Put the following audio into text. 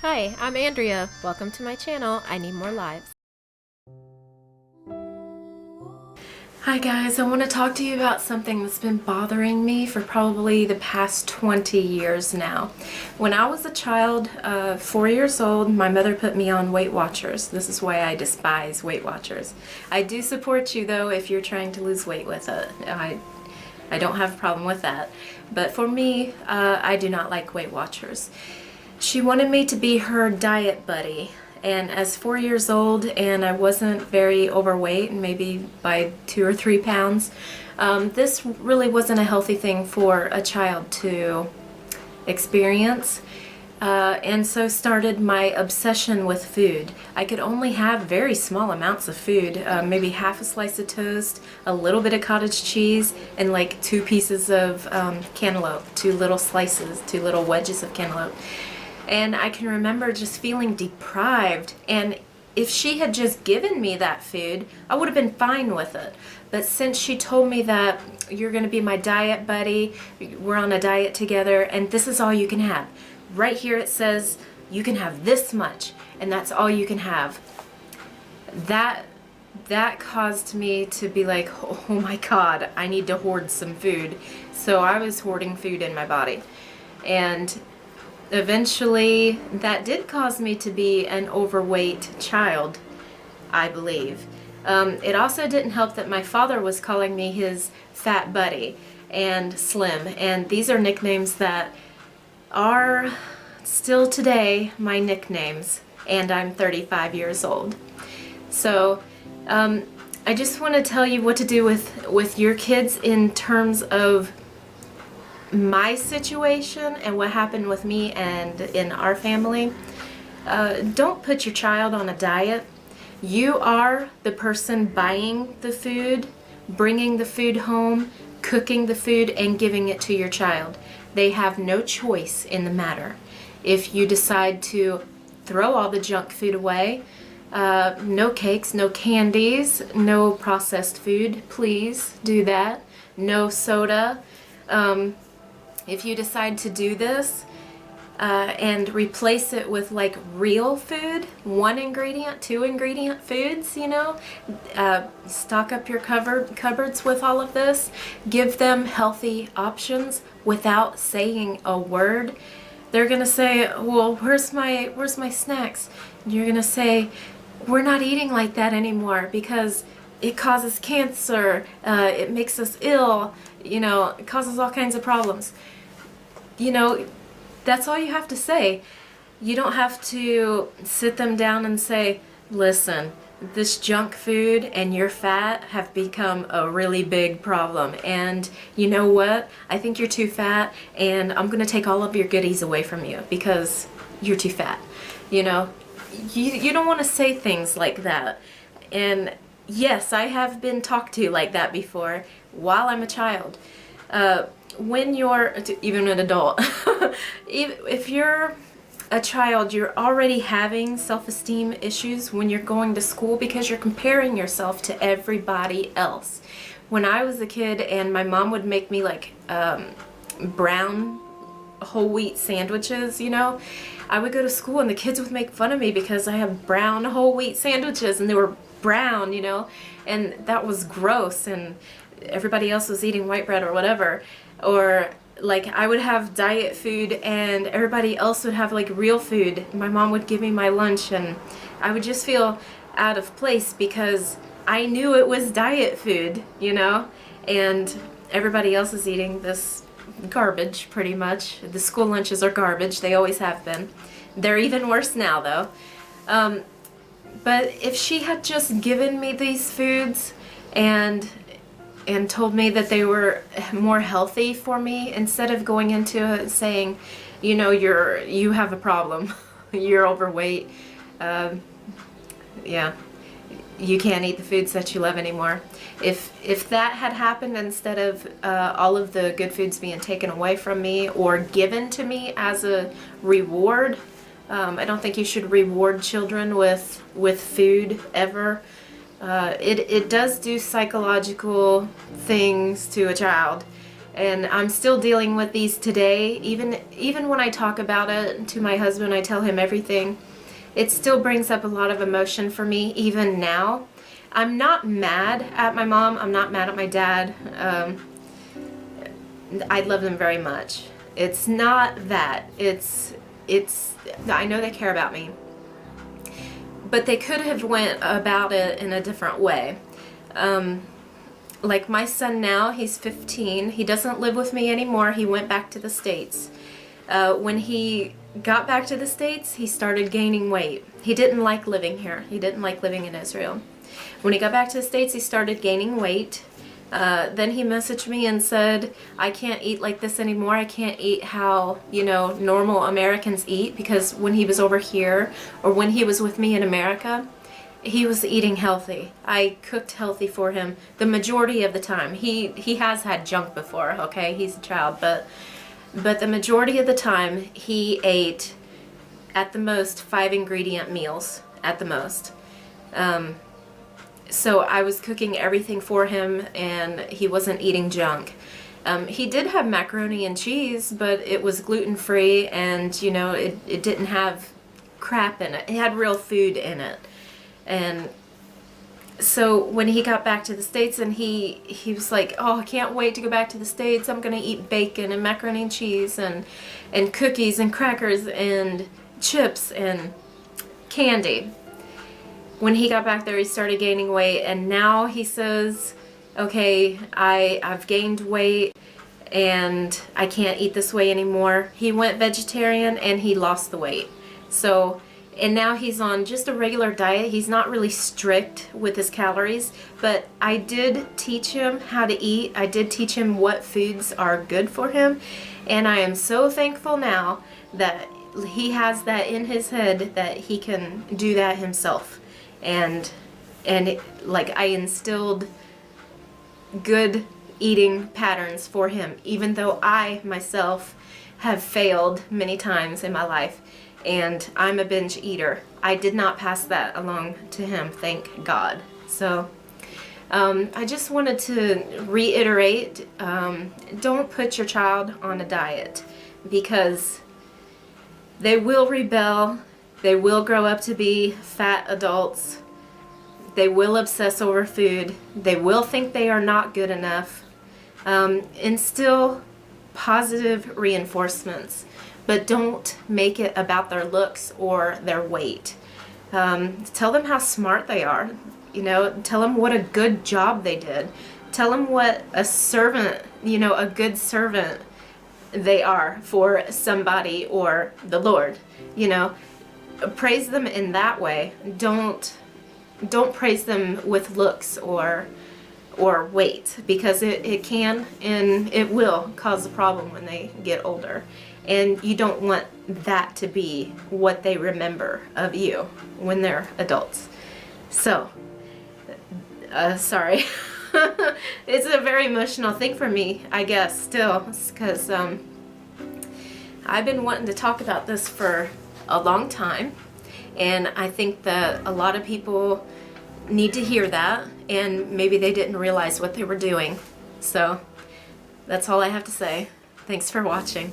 Hi, I'm Andrea. Welcome to my channel, I Need More Lives. Hi guys, I want to talk to you about something that's been bothering me for probably the past 20 years now. When I was a child, 4 years old, my mother put me on Weight Watchers. This is why I despise Weight Watchers. I do support you though if you're trying to lose weight with it. I don't have a problem with that. But for me, I do not like Weight Watchers. She wanted me to be her diet buddy, and as 4 years old and I wasn't very overweight, maybe by 2 or 3 pounds, this really wasn't a healthy thing for a child to experience. And so started my obsession with food. I could only have very small amounts of food, maybe half a slice of toast, a little bit of cottage cheese, and like 2 pieces of cantaloupe, 2 little slices, 2 little wedges of cantaloupe. And I can remember just feeling deprived, and if she had just given me that food, I would have been fine with it. But since she told me that you're going to be my diet buddy, we're on a diet together, and this is all you can have. Right here it says you can have this much, and that's all you can have. That caused me to be like, oh my God, I need to hoard some food. So I was hoarding food in my body. And eventually that did cause me to be an overweight child, I believe. It also didn't help that my father was calling me his fat buddy and slim, and these are nicknames that are still today my nicknames, and I'm 35 years old. So I just want to tell you what to do with your kids in terms of my situation and what happened with me and in our family. Don't put your child on a diet. You are the person buying the food, bringing the food home, cooking the food, and giving it to your child. They have no choice in the matter. If you decide to throw all the junk food away, no cakes, no candies, no processed food, please do that. No soda. If you decide to do this and replace it with like real food, 1 ingredient, 2 ingredient foods, you know, stock up your cupboards with all of this, give them healthy options without saying a word. They're gonna say, well, where's my snacks? And you're gonna say, we're not eating like that anymore because it causes cancer, it makes us ill, you know, it causes all kinds of problems. You know, that's all you have to say. You don't have to sit them down and say, listen, this junk food and your fat have become a really big problem, and you know what? I think you're too fat, and I'm going to take all of your goodies away from you because you're too fat. You know, you don't want to say things like that. And yes, I have been talked to like that before while I'm a child. When you're even an adult, if you're a child, you're already having self-esteem issues when you're going to school because you're comparing yourself to everybody else. When I was a kid and my mom would make me like brown whole wheat sandwiches, you know, I would go to school and the kids would make fun of me because I have brown whole wheat sandwiches and they were brown, you know, and that was gross, and everybody else was eating white bread or whatever. Or like I would have diet food and everybody else would have like real food. My mom would give me my lunch and I would just feel out of place because I knew it was diet food, you know, and everybody else is eating this garbage pretty much. The school lunches are garbage. They always have been. They're even worse now though. But if she had just given me these foods and told me that they were more healthy for me, instead of going into it saying, you know, you have a problem, you're overweight, yeah, you can't eat the foods that you love anymore. If that had happened instead of all of the good foods being taken away from me or given to me as a reward, I don't think you should reward children with food ever. It does do psychological things to a child, And I'm still dealing with these today. Even when I talk about it to my husband, I tell him everything. It still brings up a lot of emotion for me, even now. I'm not mad at my mom. I'm not mad at my dad. I love them very much. It's not that. It's I know they care about me. But they could have went about it in a different way. Like my son now, he's 15. He doesn't live with me anymore. He went back to the States. When he got back to the States, he started gaining weight. He didn't like living here. He didn't like living in Israel. When he got back to the States, he started gaining weight. Then he messaged me and said, I can't eat like this anymore. I can't eat how, normal Americans eat, because when he was over here or when he was with me in America, he was eating healthy. I cooked healthy for him the majority of the time. He has had junk before, okay? He's a child, but the majority of the time he ate at the most 5 ingredient meals at the most. So I was cooking everything for him, and he wasn't eating junk. He did have macaroni and cheese, but it was gluten-free, and it didn't have crap in it. It had real food in it. And so when he got back to the States, and he was like, oh, I can't wait to go back to the States. I'm gonna eat bacon and macaroni and cheese and cookies and crackers and chips and candy. When he got back there, he started gaining weight, and now he says, okay, I've gained weight and I can't eat this way anymore. He went vegetarian and he lost the weight. And now he's on just a regular diet. He's not really strict with his calories, but I did teach him how to eat. I did teach him what foods are good for him, and I am so thankful now that he has that in his head that he can do that himself. And I instilled good eating patterns for him, even though I myself have failed many times in my life, and I'm a binge eater. I did not pass that along to him, thank God. So I just wanted to reiterate, don't put your child on a diet, because they will rebel. They will grow up to be fat adults. They will obsess over food. They will think they are not good enough. Instill positive reinforcements, but don't make it about their looks or their weight. Tell them how smart they are. Tell them what a good job they did. Tell them what a servant, a good servant they are for somebody or the Lord. Praise them in that way. Don't praise them with looks or weight, because it can and it will cause a problem when they get older, and you don't want that to be what they remember of you when they're adults. So sorry. It's a very emotional thing for me, I guess, still, because I've been wanting to talk about this for a long time, and I think that a lot of people need to hear that, and maybe they didn't realize what they were doing. So that's all I have to say. Thanks for watching.